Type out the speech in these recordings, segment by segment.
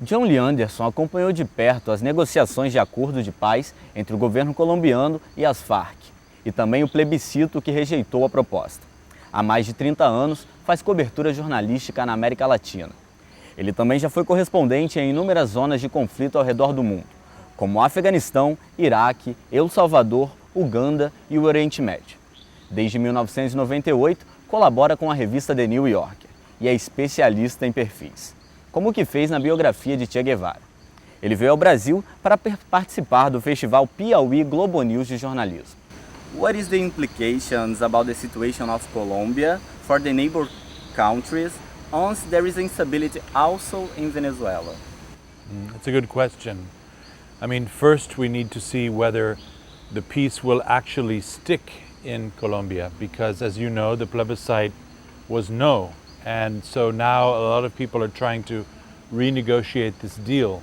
Jon Lee Anderson acompanhou de perto as negociações de acordo de paz entre o governo colombiano e as Farc, e também o plebiscito que rejeitou a proposta. Há mais de 30 anos, faz cobertura jornalística na América Latina. Ele também já foi correspondente em inúmeras zonas de conflito ao redor do mundo, como Afeganistão, Iraque, El Salvador, Uganda e o Oriente Médio. Desde 1998, colabora com a revista The New Yorker e é especialista em perfis, como o que fez na biografia de Che Guevara. Ele veio ao Brasil para participar do festival Piauí GloboNews de jornalismo. What is the implications about the situation of Colombia for the neighbor countries once there is instability also in Venezuela? That's a good question. I mean, first we need to see whether the peace will actually stick in Colombia, because as you know, the plebiscite was no. And so now a lot of people are trying to renegotiate this deal.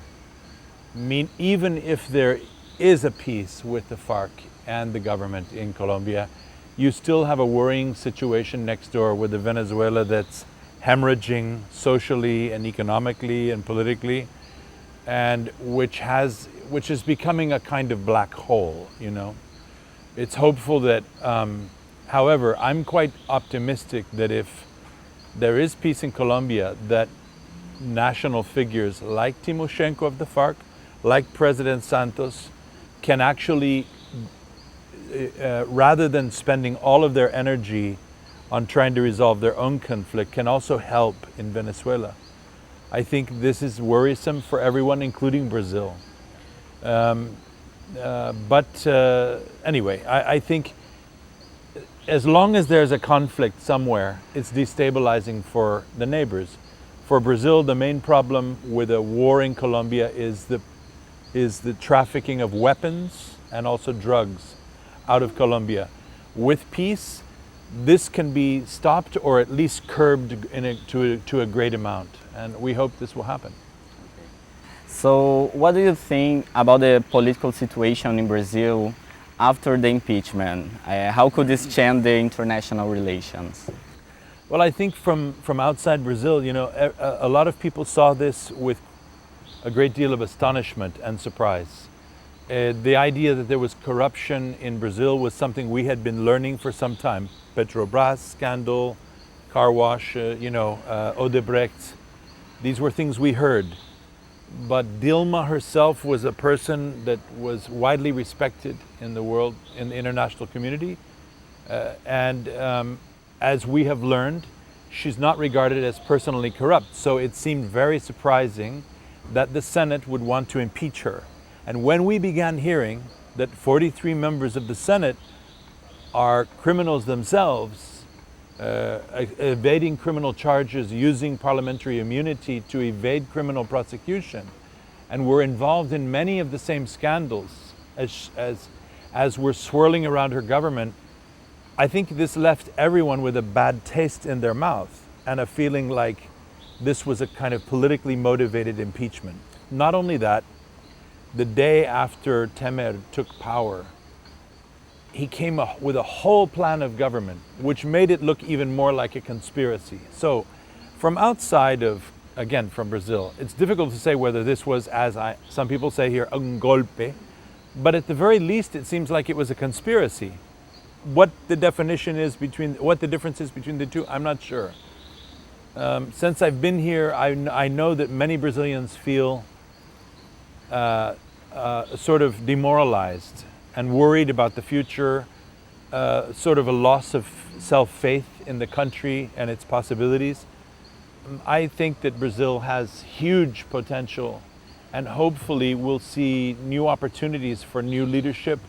I mean, even if there is a peace with the FARC and the government in Colombia, you still have a worrying situation next door with the Venezuela that's hemorrhaging socially and economically and politically, and which is becoming a kind of black hole, you know. It's hopeful that, however, I'm quite optimistic that if there is peace in Colombia, that national figures like Timoshenko of the FARC, like President Santos, can actually, rather than spending all of their energy on trying to resolve their own conflict, can also help in Venezuela. I think this is worrisome for everyone, including Brazil. Anyway, I think as long as there's a conflict somewhere, it's destabilizing for the neighbors. For Brazil, the main problem with a war in Colombia is the trafficking of weapons and also drugs out of Colombia. With peace, this can be stopped or at least curbed to a great amount, and we hope this will happen. So, what do you think about the political situation in Brazil after the impeachment? How could this change the international relations? Well, I think from outside Brazil, you know, a lot of people saw this with a great deal of astonishment and surprise. The idea that there was corruption in Brazil was something we had been learning for some time. Petrobras scandal, car wash, Odebrecht. These were things we heard. But Dilma herself was a person that was widely respected in the world, in the international community. As we have learned, she's not regarded as personally corrupt. So it seemed very surprising that the Senate would want to impeach her. And when we began hearing that 43 members of the Senate are criminals themselves, evading criminal charges, using parliamentary immunity to evade criminal prosecution, and were involved in many of the same scandals as were swirling around her government, I think this left everyone with a bad taste in their mouth and a feeling like this was a kind of politically motivated impeachment. Not only that, the day after Temer took power, he came up with a whole plan of government, which made it look even more like a conspiracy. So from outside of, again, from Brazil, it's difficult to say whether this was, some people say here, un golpe, but at the very least, it seems like it was a conspiracy. What the definition is what the difference is between the two, I'm not sure. Since I've been here, I know that many Brazilians feel sort of demoralized and worried about the future, sort of a loss of self-faith in the country and its possibilities. I think that Brazil has huge potential, and hopefully we'll see new opportunities for new leadership,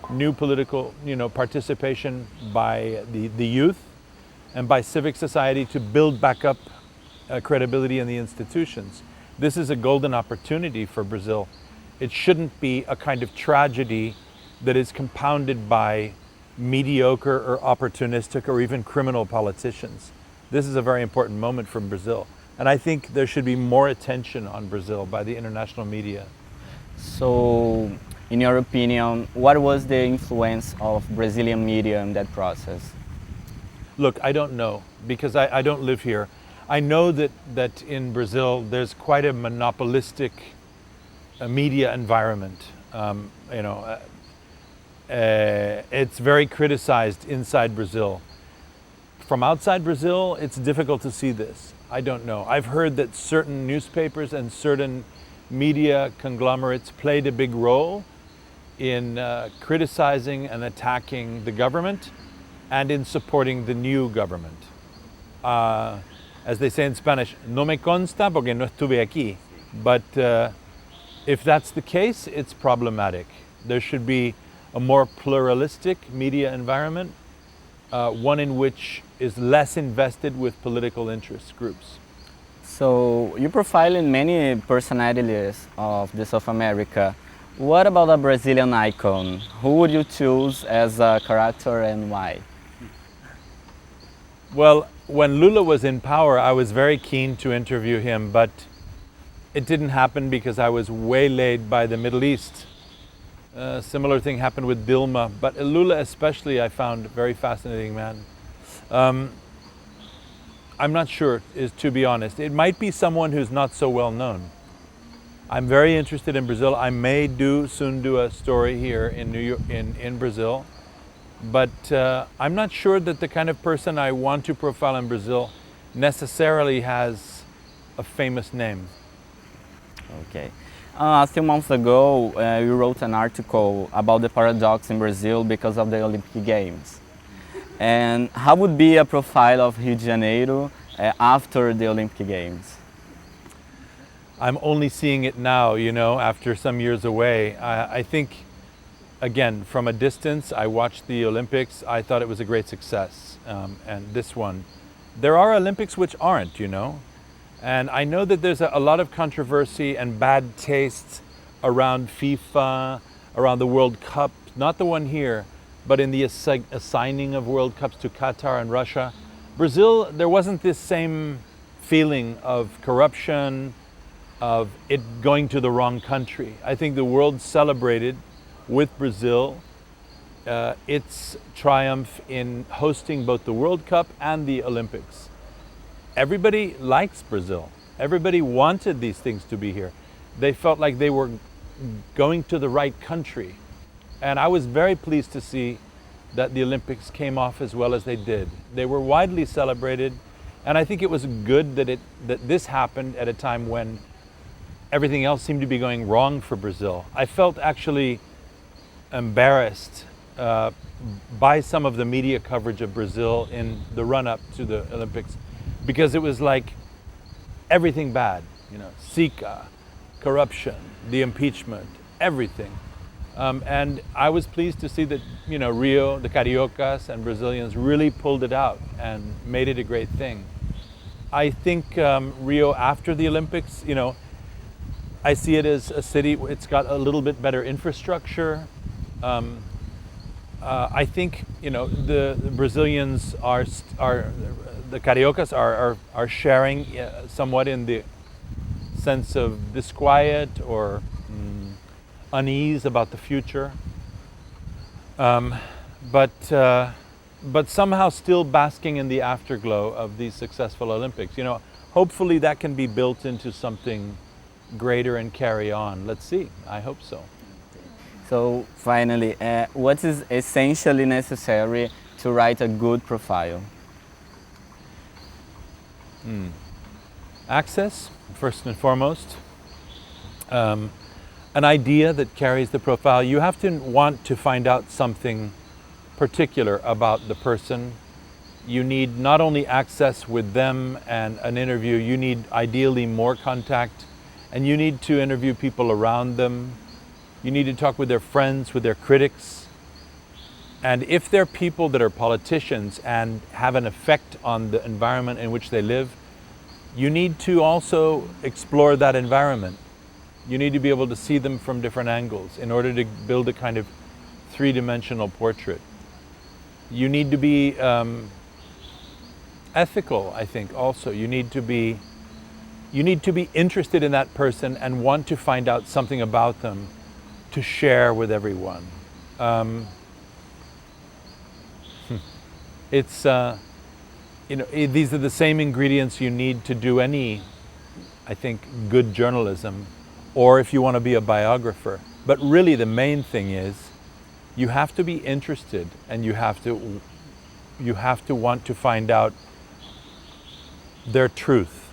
new political, participation by the youth and by civic society to build back up credibility in the institutions. This is a golden opportunity for Brazil. It shouldn't be a kind of tragedy that is compounded by mediocre or opportunistic or even criminal politicians. This is a very important moment for Brazil. And I think there should be more attention on Brazil by the international media. So, in your opinion, what was the influence of Brazilian media in that process? Look, I don't know, because I don't live here. I know that in Brazil there's quite a monopolistic media environment. It's very criticized inside Brazil. From outside Brazil, it's difficult to see this. I don't know. I've heard that certain newspapers and certain media conglomerates played a big role in criticizing and attacking the government and in supporting the new government. As they say in Spanish, no me consta porque no estuve aquí. But if that's the case, it's problematic. There should be a more pluralistic media environment, one in which is less invested with political interest groups. So you profile in many personalities of the South America. What about a Brazilian icon? Who would you choose as a character and why? Well, when Lula was in power, I was very keen to interview him, but it didn't happen because I was waylaid by the Middle East. Similar thing happened with Dilma, but Lula especially I found a very fascinating man. I'm not sure, to be honest. It might be someone who's not so well known. I'm very interested in Brazil. I may soon do a story here in New York, in Brazil, but I'm not sure that the kind of person I want to profile in Brazil necessarily has a famous name. Okay. A few months ago, you wrote an article about the paradox in Brazil because of the Olympic Games. And how would be a profile of Rio de Janeiro after the Olympic Games? I'm only seeing it now, after some years away. I think, again, from a distance, I watched the Olympics. I thought it was a great success, and this one. There are Olympics which aren't, And I know that there's a lot of controversy and bad taste around FIFA, around the World Cup, not the one here, but in the assigning of World Cups to Qatar and Russia. Brazil, there wasn't this same feeling of corruption, of it going to the wrong country. I think the world celebrated with Brazil its triumph in hosting both the World Cup and the Olympics. Everybody likes Brazil. Everybody wanted these things to be here. They felt like they were going to the right country. And I was very pleased to see that the Olympics came off as well as they did. They were widely celebrated, and I think it was good that this happened at a time when everything else seemed to be going wrong for Brazil. I felt actually embarrassed by some of the media coverage of Brazil in the run-up to the Olympics, because it was like everything bad, Zika, corruption, the impeachment, everything. And I was pleased to see that, Rio, the Cariocas and Brazilians really pulled it out and made it a great thing. I think Rio after the Olympics, I see it as a city, it's got a little bit better infrastructure. I think, the Brazilians the Cariocas are sharing somewhat in the sense of disquiet or unease about the future, but somehow still basking in the afterglow of these successful Olympics. Hopefully that can be built into something greater and carry on. Let's see. I hope so. So finally, what is essentially necessary to write a good profile? Access, first and foremost. An idea that carries the profile. You have to want to find out something particular about the person. You need not only access with them and an interview, you need ideally more contact, and you need to interview people around them. You need to talk with their friends, with their critics. And if they're people that are politicians and have an effect on the environment in which they live, you need to also explore that environment. You need to be able to see them from different angles in order to build a kind of three-dimensional portrait. You need to be ethical, I think, also. You need to be interested in that person and want to find out something about them to share with everyone. you know, these are the same ingredients you need to do any, I think, good journalism, or if you want to be a biographer. But really the main thing is you have to be interested, and you have to want to find out their truth.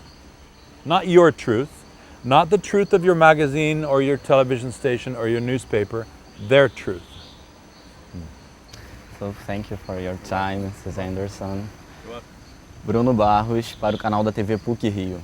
Not your truth, not the truth of your magazine or your television station or your newspaper, their truth. So thank you for your time, Mrs. Anderson. Bruno Barros, para o canal da TV PUC-Rio.